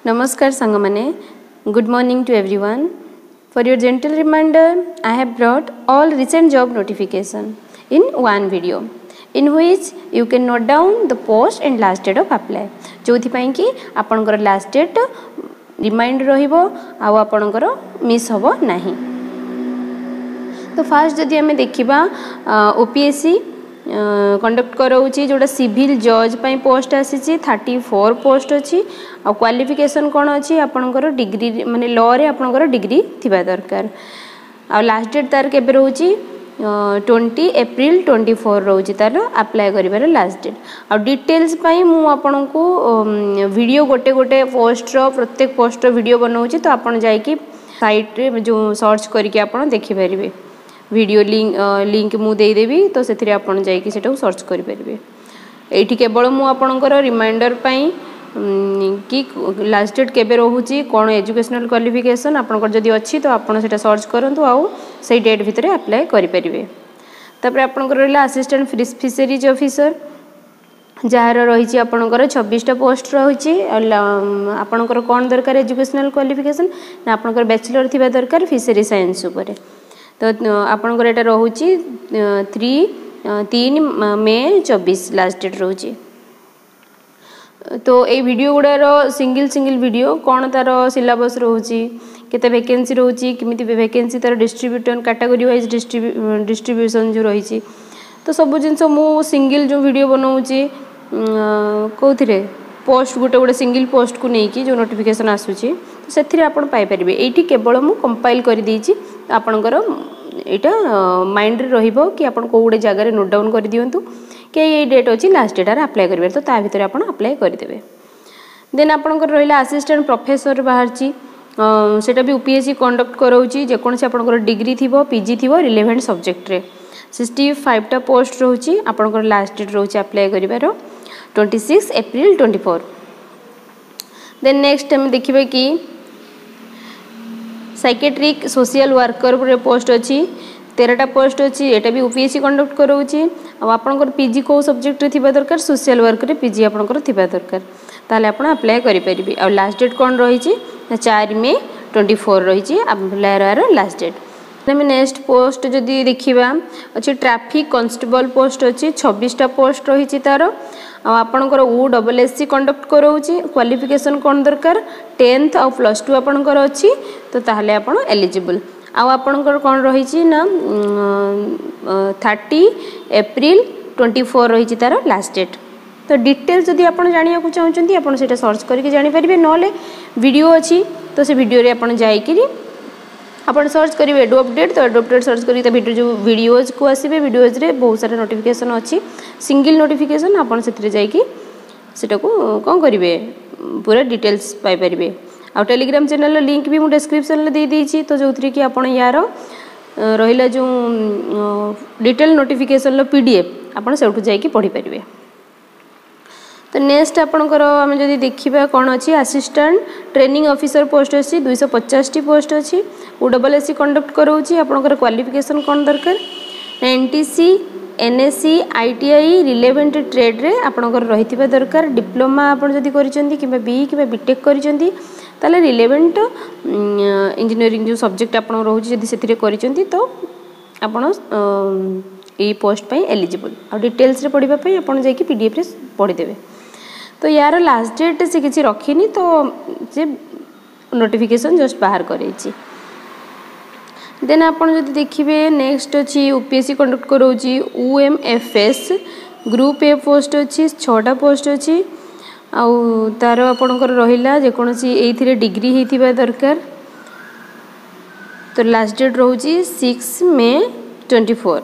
Namaskar Sangamane. Good morning to everyone. For your gentle reminder, I have brought all recent job notification in one video in which you can note down the post and last date of apply. जोथि पई कि आपनकर last date remind रहिबो आ आपनकर miss होबो नाही. तो fast जदि हमें देखिबा ओपीएससी कंडक्ट कराऊँगी जोटा सिविल जज पाई पोस्ट आसी 34 पोस्ट अच्छी आ क्वालिफिकेशन कौन अच्छी आपणकर डिग्री माने लॉ रे आपणकर डिग्री थिबा दरकार आ लास्ट डेट तार केबे रहउची 20 एप्रिल 24 रहउची तार अप्लाई करिवार लास्ट डेट आ डिटेल्स पाई मु आपणको वीडियो गोटे गोटे पोस्ट रो प्रत्येक पोस्ट रो वीडियो बनाउची तो आपण जाई कि साइट रे जो सर्च करके आपण देखि परिबे वीडियो लिंक मु दे देबी तो से आपन जाइए से सर्च करेंगे ये केवल मु आपणकर रिमाइंडर पाई कि लास्ट डेट केबे रोची कौन एजुकेशनल क्वालिफिकेशन आपनकर जदि अच्छी तो आपन सेटा सर्च करंतु आउ से डेट भितर अप्लाई करेंगे. तापर आपनकर रहला असिस्टेंट फिशरीज ऑफिसर जार रही आपनकर 26टा पोस्ट रही आपनकर कौन दरकार एजुकेशनल क्वालिफिकेशन ना आपनकर बैचलर थिबा दरकार फिशरी साइंस उपर तो आपनकर एटा रहउची 3 मई 24 लास्ट डेट रहउची. तो ए वीडियो गुड़ार सिंगल वीडियो कौन तार सिलेबस रहउची केते वैकेंसी रहउची किमिति वैकेंसी तार डिस्ट्रीब्यूशन कैटेगरी वाइज डिस्ट्रीब्यूशन जो रही तो सब जिनस मु सिंगल जो वीडियो बनाऊँगी कौथिरे पोस्ट गोटे गोटे सिंगल पोस्ट को लेकिन जो नोटिफिकेशन आसूची तो से आप पाइपर ये केवल मु कंपाइल कर देछि आपणकर यहाँ माइंड रे रहिबो कि आपण को गोटे जगह नोट डाउन कर दियंतु कि ये डेट अच्छी लास्ट डेट अप्लाई करेंगे तो ता भीतर आपण अप्लाई करदेवे. देन आपणकर रहिला असिस्टेंट प्रोफेसर बाहरची सेटा भी यूपीएससी कंडक्ट कराउची जेकोनसी आपणकर डिग्री थिबो पीजी थिबो रिलेवेंट सब्जेक्ट रे 65टा पोस्ट रहउची आपणकर लास्ट डेट रहउची अप्लाई करिवार 26 एप्रिल 24. देन नेक्स्ट हम देखिबे कि साइकेट्रिक सोशल वर्कर पोस्ट अच्छी 13टा पोस्ट अच्छी एटा भी यूपीएससी कंडक्ट कराउची आपनकर पीजी को सब्जेक्ट रे थिबा दरकार सोशल वर्क रे पीजी आपनकर थिबा दरकार ताले आपण अप्लाई करि परिबे. आ लास्ट डेट कोन रही छी 4 मई 24 रही छी अप्लाई लास्ट डेट. हम नेक्स्ट पोस्ट जदि देखिबा अच्छी ट्रैफिक कांस्टेबल पोस्ट अच्छी 26टा पोस्ट रही तार आपणकर ओएससी कंडक्ट कराउची क्वालिफिकेशन कौन दरकार 10th और +2 आपणकर अच्छी तो ताहले आपण एलिजिबल आपणकर कौन रही ना 30 एप्रिल 24 रही तार लास्ट डेट. तो डिटेल्स जदि आपण जानिया को चाहउचंती आपण सेटा सर्च करके जानि परिबे नले वीडियो अच्छी तो से वीडियो रे आपण जाई कि आपण सर्च करेंगे एडो अपडेट तो एडो अपडेट सर्च करी वीडियो जो वीडियोज को आसबे वीडियोज रे बहुत सारा नोटिफिकेशन अच्छी सिंगल नोटिफिकेशन आपण से जाइए सेटा को कौन करेंगे पूरा डिटेल्स पाई परिबे. आ टेलीग्राम चैनल लिंक भी मु डिस्क्रिप्शन में दे देछि तो जो कि आपण यार रहिला जो डिटेल नोटिफिकेशन पीडीएफ आपण सेठु जाइए पढ़ी परिबे. तो नेक्स्ट आपणकर आम जदि देखा कौन अच्छी असिस्टेंट ट्रेनिंग ऑफिसर पोस्ट अच्छी 250 पोस्ट अच्छी ओएससी कंडक्ट कराऊँगी आपणकर क्वालिफिकेशन कौन दरकार NTC NSC ITI relevant trade रे आपणकर रही दरकार डिप्लोमा आपन जदि करिसेंती किबा बी किबा बीटेक करिसेंती ताले रिलेवेंट इंजीनियरिंग जो सब्जेक्ट आपन रहउची जदि सेतिरे करिसेंती तो आपन ए पोस्ट पई एलिजिबल. आ डिटेल्स रे पढिबा पई आपन जाई कि पीडीएफ रे पढि देबे. तो यार लास्ट डेट से किसी रखिनी तो जे नोटिफिकेशन जस्ट बाहर करेछि. देन आपन जदि देखिबे नेक्स्ट अछि यूपीएससी कंडक्ट कराउछि ओएमएफएस ग्रुप ए पोस्ट अछि 6टा पोस्ट अछि आ तार आपनकर रहिला जे कोनसी एथिरे डिग्री हेतिबा दरकार तो लास्ट डेट रहउछि 6 मई 24.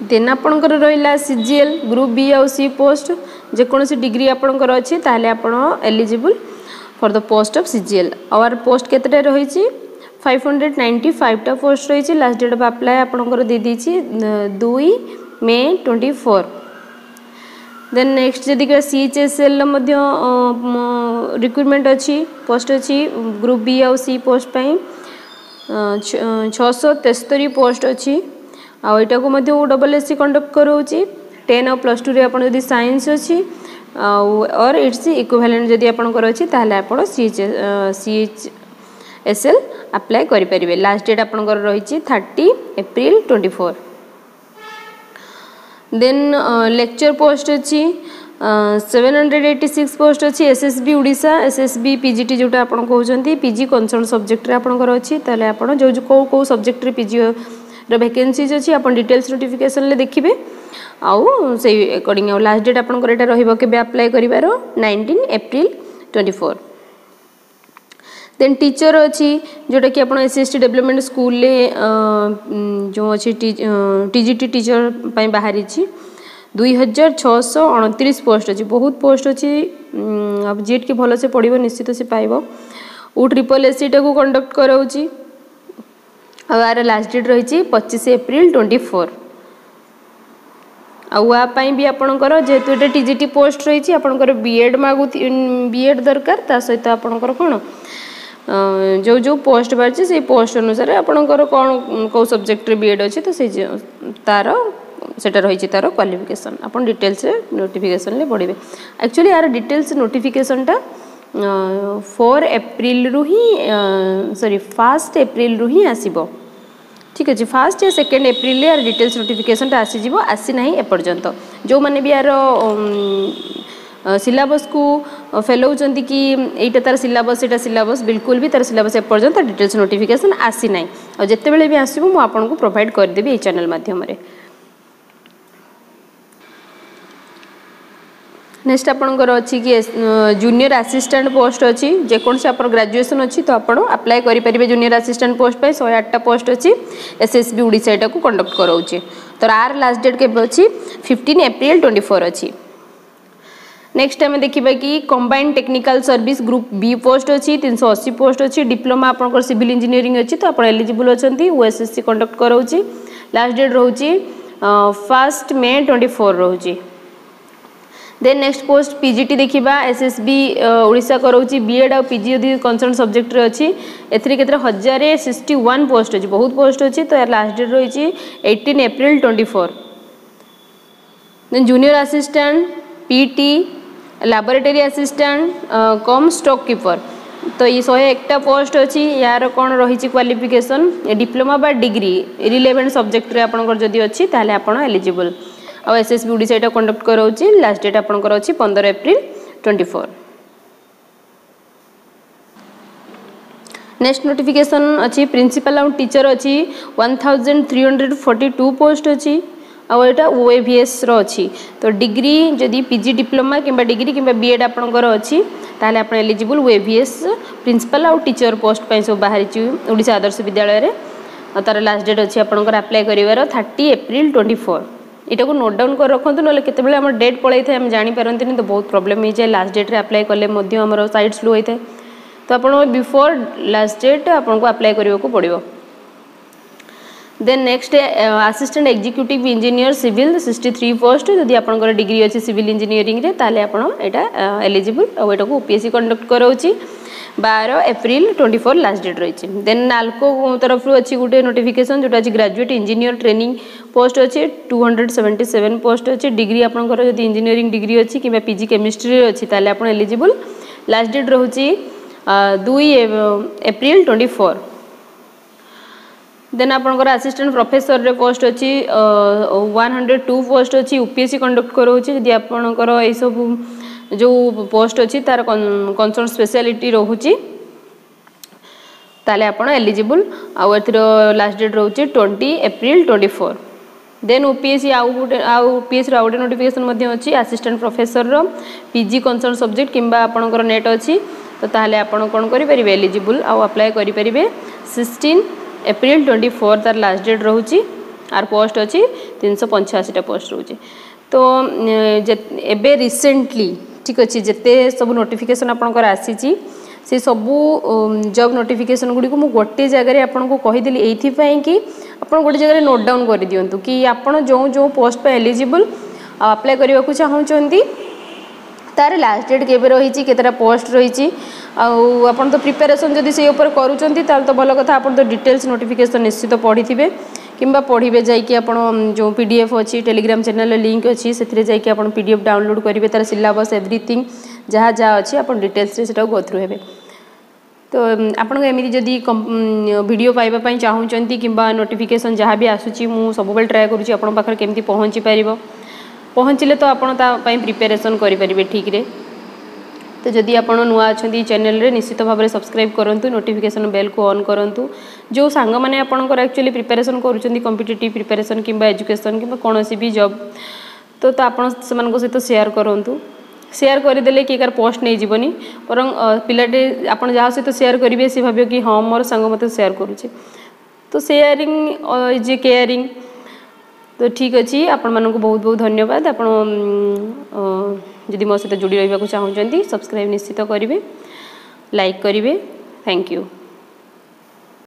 देन आपणकर रहिला सीजीएल ग्रुप बी आउ सी पोस्ट जे कोनसी डिग्री आपणकर अछि ताले आपण eligible for the post of CGL. Our post केतटा रही 595टा पोस्ट रही लास्ट डेट ऑफ अप्लाई आपणकर दे दीची 2 मई 24. देन नेक्स्ट जदि के सीएचएसएल मध्य रिक्रूटमेंट अच्छी पोस्ट अच्छी ग्रुप बी आउ सी पोस्ट पई 673 पोस्ट अच्छी आटा को ओएससी कंडक्ट कराऊँगी 10 और +2 रे आपण जदि साइंस अछि और इट्स इक्विवेलेंट जदि आपनकर अछि ताहले आपण CHSL अप्लाई करि परिबे। लास्ट डेट आपनकर रहिछि 30 एप्रिल 24। देन लेक्चर पोस्ट अछि 786 पोस्ट अच्छी एसएसबी ओडिशा एसएसबी पीजीटी जोटा आपण कहउछंती पीजी कंसर्न सब्जेक्ट रे आपणकर अछि ताले आपण जो को सब्जेक्ट रे पीजी रो वैकेंसीज अछि आपण डिटेल्स नोटिफिकेशन ले देखिबे आउ से अकॉर्डिंग लास्ट डेट आपणकर एटा रहिबो के अप्लाई करिवारो 19 एप्रिल 24। देन टीचर अच्छी जोटा कि आपण एसएसटी डेवलपमेंट स्कूल ले जो अच्छी टीजीटी टीचर पई बाहरी छी 2629 पोस्ट अच्छी बहुत पोस्ट अच्छी। अब जेट की भल से पढ़ो निश्चित से पाइब USSSC टाक कंडक्ट कराऊँगी आर लास्ट डेट रही 25 एप्रिल 24। आपाई भी आपणकर जेहेतु ये टीजीटी पोस्ट रही आपणकर बीएड मागु बीएड दरकार ता सहित आपणकर कौन जो जो पोस्ट बाहरी से पोस्ट अनुसार आपणकर कौन कौ सब्जेक्ट रे बीएड अच्छी तो से तार सेटा रही तार क्वालिफिकेशन आपन डिटेल्स नोटिफिकेशन ले पढ़े। एक्चुअली यार डिटेल्स नोटिफिकेशन टा 4 एप्रिल रु ही सॉरी 1 एप्रिल रु ही आसीबो ठीक अच्छे 1 या 2 एप्रिल यार डिटेल्स नोटिफिकेशन टा आसीजिवो आसी नाही एपर्यंत जो माने भी यार सिलेबस को फेलो चंती कि एटा तार सिलेबस एटा सिलेबस बिल्कुल भी तार सिलेबस एपर्यंत डिटेल्स नोटिफिकेशन आसी नाही और जत्ते बेले भी आसीबो मु आपन को प्रोवाइड कर देबी ए चैनल माध्यम रे। नेक्स्ट आपणकर अच्छी कि जूनियर असिस्टेंट पोस्ट अच्छी जेकोन से आप ग्रेजुएशन अच्छी तो आपड़ अप्लाई करेंगे जूनियर असिस्टेंट पोस्ट पे 108टा पोस्ट अच्छी एसएसबी ओडिशा को कंडक्ट कराऊँचे तो आर लास्ट डेट के अच्छी 15 एप्रिल 24 अच्छी। नेक्स्ट आम देखा कि combined technical service group B post अच्छी 380 पोस्ट अच्छी डिप्लोमा आप सिविल इंजीनियरिंग अच्छी तो आप एलिजिबल अच्छा USSSC कंडक्ट कराऊँची लास्ट डेट रोचे 1 मे 24 रोचे। देन नेक्स्ट पोस्ट पीजीटी देखिबा एसएसबी ओडिशा कराऊँची बीएड और पीजी यदि कंसर्न सब्जेक्ट रे अच्छी एथरे केतरा 1061 पोस्ट अच्छी बहुत पोस्ट अच्छी तो यार लास्ट डेट रही 18 April 24। Then junior assistant PT laboratory assistant cum stock keeper तो ये 101टा पोस्ट अच्छी यार कौन रही क्वालिफिकेशन डिप्लोमा बा डिग्री रिलेवेंट सब्जेक्ट रे आपनकर जदि अच्छी ताले आपण एलिजिबल और एसएसबी ओडिशा एटा कंडक्ट कराऊँची लास्ट डेट आपनकर अच्छी 15 एप्रिल 24। नेक्स्ट नोटिफिकेशन अच्छी प्रिंसिपल और टीचर अच्छी 1342 पोस्ट अच्छी और यहाँ OAVS अच्छी तो डिग्री जदि पीजी डिप्लोमा किंबा डिग्री किंबा बीएड आपनकर अच्छी ताले आपण एलिजिबल OAVS प्रिंसिपल और टीचर पोस्ट पे सब बाहरी ओडिशा आदर्श विद्यालय रे और तार लास्ट डेट अच्छी आपनकर अप्लाई करिवार 30 एप्रिल 24। इटा को नोट डाउन कर रखते ना केतबेले हमर डेट पड़े थे हम जानी पारंती तो बहुत प्रॉब्लम हो जाए लास्ट डेट रे अप्लाई कले मध्य हमर साइट स्लो होता है तो आपण बिफोर लास्ट डेट आपन को अप्लाई करबा को पड़िबो। Then next assistant executive engineer civil 63 post जदि आपन डिग्री अच्छी सिविल इंजीनियरिंग रे ताले आपण एटा एलिजिबल और एटा को ओपीएससी कंडक्ट कराऊँची 12 एप्रिल 24 लास्ट डेट रही। देन नाल्को तरफ अच्छी गोटे नोटिफिकेशन जोटा अच्छी ग्रेजुएट इंजीनियर ट्रेनिंग पोस्ट अच्छी 277 पोस्ट अच्छी डिग्री आपंकर जब इंजीनियरिंग डिग्री अच्छी कि पीजी केमिस्ट्री अच्छी ताले आपण एलिजिबल लास्ट डेट रोचे 2 एप्रिल 24। देन आपंकर असिस्टेंट प्रोफेसर रे पोस्ट अच्छी 102 पोस्ट अच्छी यूपीएससी कंडक्ट कराऊँची जदि आपंकर ये सब जो पोस्ट अच्छी तार कंसर्न स्पेशलिटी रोचे ताले आपण एलिजिबल आउ एथर लास्ट डेट रोचे 20 एप्रिल 24। देन ओपीएससी ओपीएससी आउ गोटे नोटिफिकेशन मध्य अच्छी असिस्टेंट प्रोफेसर रो पीजी कंसर्न सब्जेक्ट किंबा आपणकर नेट अच्छी तो ताले आपण कोन करि परिबे एलिजिबल आउ अप्लाई करि परिबे 16 एप्रिल 24 तार लास्ट डेट रोचे आर पोस्ट अच्छी 385टा पोस्ट रोचे तो एबे रिसेंटली ठीक अच्छे जिते सब नोटिफिकेशन आपंकर आसी से सबू जॉब नोटिफिकेशन गुड़ी को मुझे गोटे जगह आपन को कहीदेली एइथिपाई कि आपन गोटे जगह नोट डाउन कर दियंतु कि आपन जो जो पोस्ट पे एलिजिबल अप्लाई करने को चाहूँगी तार लास्ट डेट केबे रही केतरा पोस्ट रही आपन तो प्रिपेरेसन जदि से ऊपर करूछंती ताल तो भल कथा आपन तो डिटेल्स नोटिफिकेशन निश्चित पढ़ी थे किंबा पढ़े जाइए आप जो पीडीएफ अच्छी टेलीग्राम चैनल लिंक अच्छी से जाइए आप पीडीएफ डाउनलोड करेंगे तार सिलेबस एवरीथिंग जहाँ जहाँ अच्छी आप डिटेल्स से गो थ्रू हे तो आपन एमती जदि वीडियो पाइबा चाहूँगी कि नोटिफिकेशन जहाँ भी आसूँ मुझे सब ट्राए करुँची आप पाखे केमती पहुँची पार पहुँचले तो आपड़ प्रिपेरेसन करेंगे ठीक रे। तो जदि आप नुआ अच्छा चैनल रे निश्चित भाव में सब्सक्राइब करूँ नोटिफिकेशन बेल को ऑन करूँ जो सांग मैंने आपंकर एक्चुअली प्रिपेरेसन करुँच कॉम्पिटिटिव प्रिपेरेसन कि एजुकेशन कि कौन भी जॉब तो आप सहित शेयर करूँ शेयर करदेले किए कार पोस्ट नहीं जीवनी बर पिलाटे आप जहाँ सहित शेयर करेंगे सी भाव कि हाँ मोर सांग मत शेयर करुचे तो शेयरिंग इज ए केयरिंग तो ठीक अच्छे आपण मानक बहुत बहुत धन्यवाद आपण जदि मो सहित जोड़ी रहा चाहूँगी सब्सक्राइब निश्चित करेंगे लाइक करेंगे थैंक यू।